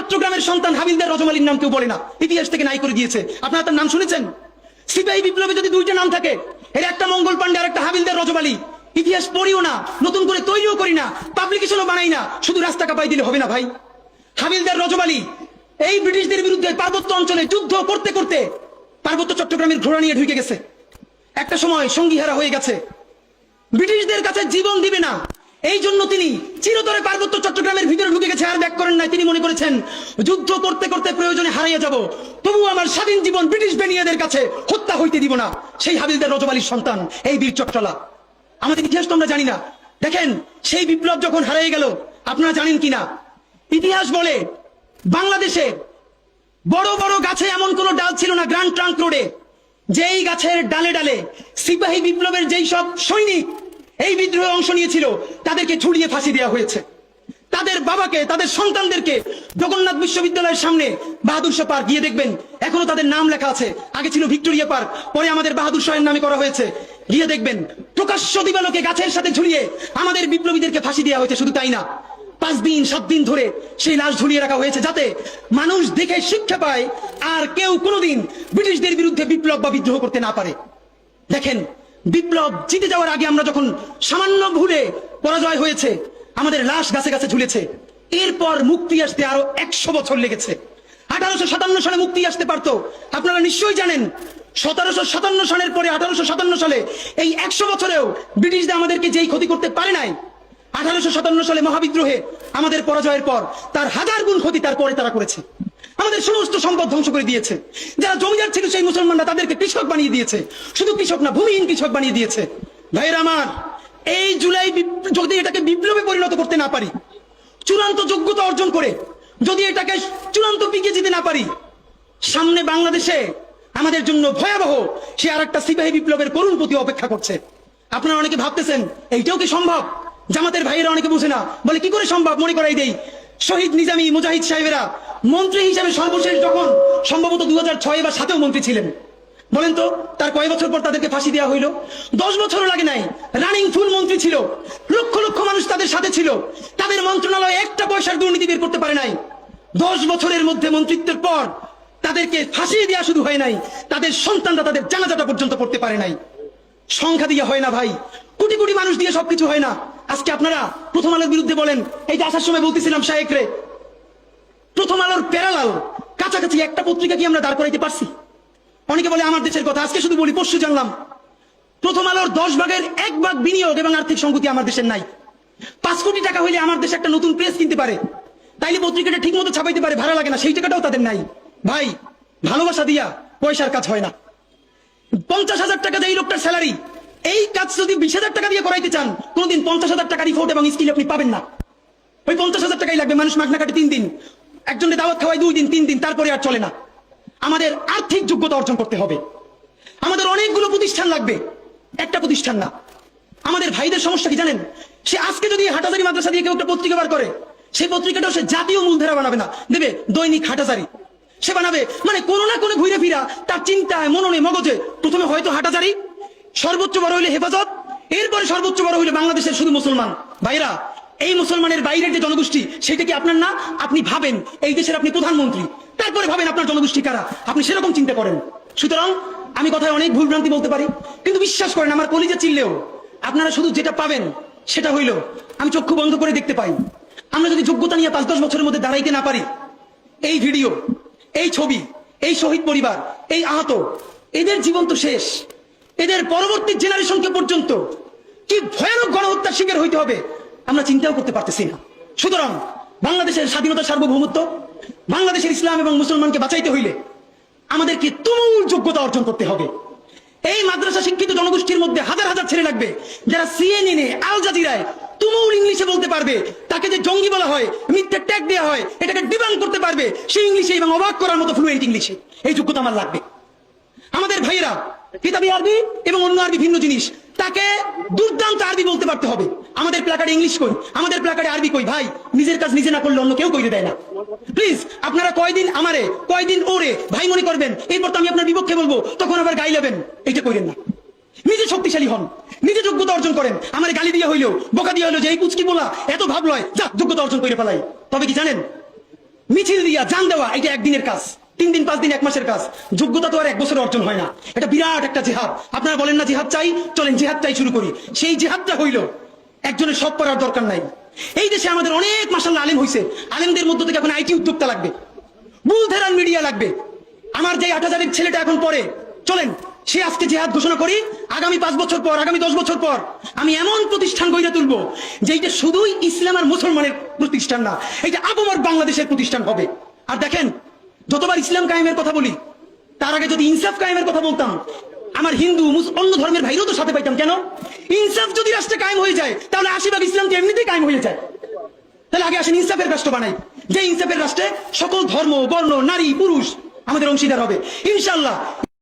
চট্টগ্রামের সন্তান হাবিলদার রজব আলীর নাম কেউ বলে না, ইতিহাস থেকে নাই করে দিয়েছে। আপনারা তার নাম শুনেছেন? সিপাহী বিপ্লবে যদি দুইটা নাম থাকে, এর একটা মঙ্গল পান্ডে আর একটা হাবিলদার রজব আলী। ইতিহাস পড়িও না, নতুন করে তৈরিও করি না, পাবলিকেশনও বানাই না, শুধু রাস্তা কাঁপাই দিলে হবে না ভাই। হাবিলদার রজব আলী এই ব্রিটিশদের বিরুদ্ধে পার্বত্য অঞ্চলে যুদ্ধ করতে করতে পার্বত্য চট্টগ্রামের ঘোড়া নিয়ে ঢুকে গেছে। একটা সময় সঙ্গীহারা হয়ে গেছে, ব্রিটিশদের কাছে জীবন দিবে না, এই জন্য তিনি চিরতরে পার্বত্য চট্টগ্রামের ভিতরে ঢুকে গেছে, আর ব্যাক করেন নাই। তিনি মনে করেছেন যুদ্ধ করতে করতে প্রয়োজনে হারিয়ে যাব, তবু আমার স্বাধীন জীবন ব্রিটিশ বেনিয়াদের কাছে হত্যা হইতে দিব না। সেই হাবিলদার রজব আলীর সন্তান এই বীর চট্টলা। আমাদের ইতিহাস তো আমরা জানি না। দেখেন, সেই বিপ্লব যখন হারিয়ে গেল, আপনারা জানেন কিনা, ইতিহাস বলে বাংলাদেশে বড় বড় গাছে এমন কোন ডাল ছিল না গ্র্যান্ড ট্রাঙ্ক রোডে, যেই গাছের ডালে ডালে সিপাহী বিপ্লবের যেই সব সৈনিক এই বিদ্রোহে অংশ নিয়েছিল তাদেরকে ঝুলিয়ে ফাঁসি দেওয়া হয়েছে। তাদের বাবাকে, তাদের সন্তানদেরকে জগন্নাথ বিশ্ববিদ্যালয়ের সামনে বাহাদুর শাহ পার্ক গিয়ে দেখবেন, এখনো তাদের নাম লেখা আছে। আগে ছিল ভিক্টোরিয়া পার্ক, পরে আমাদের বাহাদুর শাহের নামে করা হয়েছে। গিয়ে দেখবেন প্রকাশ্য দিবালোকে গাছের সাথে ঝুলিয়ে আমাদের বিপ্লবীদেরকে ফাঁসি দেওয়া হয়েছে। শুধু তাই না, 5 দিন 7 দিন ধরে সেই লাশ ঝুলিয়ে রাখা হয়েছে, যাতে মানুষ দেখে শিক্ষা পায় আর কেউ কোনোদিন ব্রিটিশদের বিরুদ্ধে বিপ্লব বা বিদ্রোহ করতে না পারে। দেখেন, বিপ্লব জিতে যাওয়ার আগে আমরা যখন সামান্য ভুলে পরাজয় হয়েছে, আমাদের লাশ গাছে গাছে ঝুলেছে। এরপর মুক্তি আসতে আরো 100 বছর লেগেছে। 1857 সালে মুক্তি আসতে পারতো। আপনারা নিশ্চয়ই জানেন 1757 সালের পরে 1857 সালে এই 100 বছরেও ব্রিটিশরা আমাদেরকে যেই ক্ষতি করতে পারে নাই, 1857 সালে মহাবিদ্রোহে আমাদের পরাজয়ের পর তার 1000 গুণ ক্ষতি তারপরে তারা করেছে। আমাদের সমস্ত সম্পদ ধ্বংস করে দিয়েছে। যারা জমিদার ছিল সেই মুসলমানরা তাদেরকে কৃষক বানিয়ে দিয়েছে। শুধু কৃষক না, ভূমিহীন কৃষক বানিয়ে দিয়েছে। ভাইয়েরা আমার, এই জুলাই যদি এটাকে বিপ্লবে পরিণত করতে না পারি, চূড়ান্ত যোগ্যতা অর্জন করে যদি এটাকে চূড়ান্ত পিকে যেতে না পারি, সামনে বাংলাদেশে আমাদের জন্য ভয়াবহ সে আর একটা সিপাহী বিপ্লবের করুণ প্রতি অপেক্ষা করছে। আপনারা অনেকে ভাবতেছেন এইটাও কি সম্ভব? জামাতের ভাইয়েরা অনেকে বুঝে না, বলে কি করে সম্ভব? মনে করাই দেই, শহীদ নিজামী মুজাহিদ সাহেবেরা মন্ত্রী হিসেবে সর্বশেষ যখন সম্ভবত 2006 বা 2007 মন্ত্রী ছিলেন, বলেন তো তার কয় বছর পর তাদেরকে ফাঁসি দেওয়া হইল? 10 বছরও লাগে নাই। রানিং ফুল মন্ত্রী ছিল, লক্ষ লক্ষ মানুষ তাদের সাথে ছিল, তাদের মন্ত্রণালয়ে একটা পয়সার দুর্নীতি বের করতে পারে নাই। 10 বছরের মধ্যে মন্ত্রিত্বের পর তাদেরকে ফাঁসি দেওয়া শুধু হয় নাই, তাদের সন্তানরা তাদের জানাজাটা পর্যন্ত করতে পারে নাই। সংখ্যা দিয়ে হয় না ভাই, কোটি কোটি মানুষ দিয়ে সবকিছু হয় না। আজকে আপনারা প্রথম আলোর বিরুদ্ধে বলেন, এই যে আসার সময় বলতেছিলাম শায়েকরে, প্রথম আলোর প্যারালাল কাছাকাছি একটা পত্রিকা কি আমরা দাঁড় করাইতে পারছি? অনেকে বলে আমার দেশের কথা, আজকে শুধু বলি, পরশু জানলাম প্রথম আলোর 10 ভাগের 1 ভাগ বিনিয়োগ এবং আর্থিক সংগতি আমার দেশের নাই। 5 কোটি টাকা হইলে আমার দেশে একটা নতুন প্রেস কিনতে পারে, তাইলে পত্রিকাটা ঠিক মতো ছাপাইতে পারে, ভাড়া লাগে না, সেই টাকাটাও তাদের নাই। ভাই, ভালোবাসা দিয়া পয়সার কাজ হয় না। 50,000 টাকা যে এই লোকটার স্যালারি, এই কাজ যদি 20,000 টাকা দিয়ে করাইতে চান, কোনদিন 50,000 টাকা রিপোর্ট এবং স্কিল আপনি পাবেন না। ওই 50,000 টাকাই লাগবে। মানুষ মাগনা কাটে 3 দিন, একজনের দাওয়াত খাওয়াই 2 দিন 3 দিন, তারপরে আর চলে না। আমাদের আর্থিক যোগ্যতা অর্জন করতে হবে। আমাদের অনেকগুলো প্রতিষ্ঠান লাগবে, একটা প্রতিষ্ঠান না। আমাদের ভাইদের সমস্যা কি জানেন? সে আজকে যদি হাটাজারি মাদ্রাসা দিয়ে কেউ একটা পত্রিকা বার করে, সেই পত্রিকাটাও সে জাতীয় মূলধারা বানাবে না, দেবে দৈনিক হাটাজারি। সে বানাবে মানে কোনো না কোনো ঘুরে ফিরা তার চিন্তায়, মননে, মগজে প্রথমে হয়তো হাটাজারি, সর্বোচ্চ বড় হইলে হেফাজত, এরপরে সর্বোচ্চ বড় হইলে বাংলাদেশের শুধু মুসলমান। ভাইরা, এই মুসলমানের বাইরের যে জনগোষ্ঠী, সেটা কি আপনার না? আপনি ভাবেন এই দেশের আপনি প্রধানমন্ত্রী, তারপরে ভাবেন আপনার জনগোষ্ঠী কারা, আপনি সেরকম চিন্তা করেন। সুতরাং আমি কথায় অনেক ভুলভ্রান্তি বলতে পারি, কিন্তু বিশ্বাস করেন আমার কলিজা চিল্লেও আপনারা শুধু যেটা পাবেন সেটা হইল আমি চক্ষু বন্ধ করে দেখতে পাই। আমরা যদি যোগ্যতা নিয়ে 5-10 বছরের মধ্যে দাঁড়াইতে না পারি, এই ভিডিও, এই ছবি, এই শহীদ পরিবার, এই আহত, এদের জীবন তো শেষ। এদের পরবর্তী জেনারেশনকে পর্যন্ত কি ভয়ানক গণহত্যার শিকার হইতে হবে আমরা চিন্তাও করতে পারতেছি না। সুতরাং বাংলাদেশের স্বাধীনতা, সার্বভৌমত্ব, বাংলাদেশের ইসলাম এবং মুসলমানকে বাঁচাইতে হইলে আমাদেরকে তুমুল যোগ্যতা অর্জন করতে হবে। এই মাদ্রাসা শিক্ষিত জনগোষ্ঠীর মধ্যে হাজার হাজার ছেলে লাগবে যারা সিএনএনে, আল জাজিরায় তুমুল ইংলিশে বলতে পারবে। তাকে যে জঙ্গি বলা হয়, মিথ্যে ট্যাগ দেওয়া হয়, এটাকে ডিবাঙ্ক করতে পারবে সেই ইংলিশে এবং অবাক করার মতো ফ্লুয়েন্ট ইংলিশে। এই যোগ্যতা আমার লাগবে। আমাদের ভাইয়েরা কিতাবি আরবি এবং অন্য আরবি ভিন্ন জিনিস, তাকে দুর্দান্ত আরবি বলতে পারতে হবে। আমাদের প্ল্যাকার্ডে ইংলিশ কই, আমাদের প্ল্যাকার্ডে আরবি কই? ভাই, নিজের কাজ নিজে না করলে অন্য কেউ কইরে দেয় না। প্লিজ আপনারা কয়দিন আমারে, কয়দিন ওরে ভাই মনে করবেন, এরপর তো আমি আপনার বিপক্ষে বলবো, তখন আবার গাই লেবেন, এটা কইরেন না। নিজে শক্তিশালী হন, নিজে যোগ্যতা অর্জন করেন। আমার গালি দিয়ে হইলো, বোকা দিয়ে হইলো যে এই কুচকি বলা এত ভাব লয়, যা যোগ্যতা অর্জন করে ফেলাই। তবে কি জানেন, মিছিল দিয়া জান দেওয়া এটা একদিনের কাজ, 3 দিন 5 দিন 1 মাসের কাজ, যোগ্যতা তো আর 1 বছরে অর্জন হয় না। এটা বিরাট একটা জিহাদ। আপনারা বলেন না জিহাদ চাই, চলেন জিহাদটাই শুরু করি। সেই জিহাদটা হইল একজনের সব করার দরকার নাই। এই দেশে আমাদের অনেক মাশাআল্লাহ আলেম হইছে, আলেমদের মধ্য থেকে এখন আইটি উদ্যোক্তা লাগবে, বুলধেরান মিডিয়া লাগবে। আমার যে 8,000 এর ছেলেটা এখন পড়ে, চলেন সে আজকে জিহাদ ঘোষণা করি, আগামী 5 বছর পর, আগামী 10 বছর পর আমি এমন প্রতিষ্ঠান গড়ে তুলবো যে এটা শুধুই ইসলাম আর মুসলমানের প্রতিষ্ঠান না, এটা আবমর বাংলাদেশের প্রতিষ্ঠান হবে। আর দেখেন, যতবার ইসলাম কায়েমের কথা বলি, তার আগে যদি ইনসাফ কায়েমের কথা বলতাম, আমার হিন্দু অন্য ধর্মের ভাইরাও তো সাথে পাইতাম। কেন? ইনসাফ যদি রাষ্ট্রে কায়েম হয়ে যায়, তাহলে 80% ইসলাম তো এমনিতেই কায়েম হয়ে যায়। তাহলে আগে আসেন ইনসাফের রাষ্ট্র বানাই, যে ইনসাফের রাষ্ট্রে সকল ধর্ম, বর্ণ, নারী, পুরুষ আমাদের অংশীদার হবে। ইনশাআল্লাহ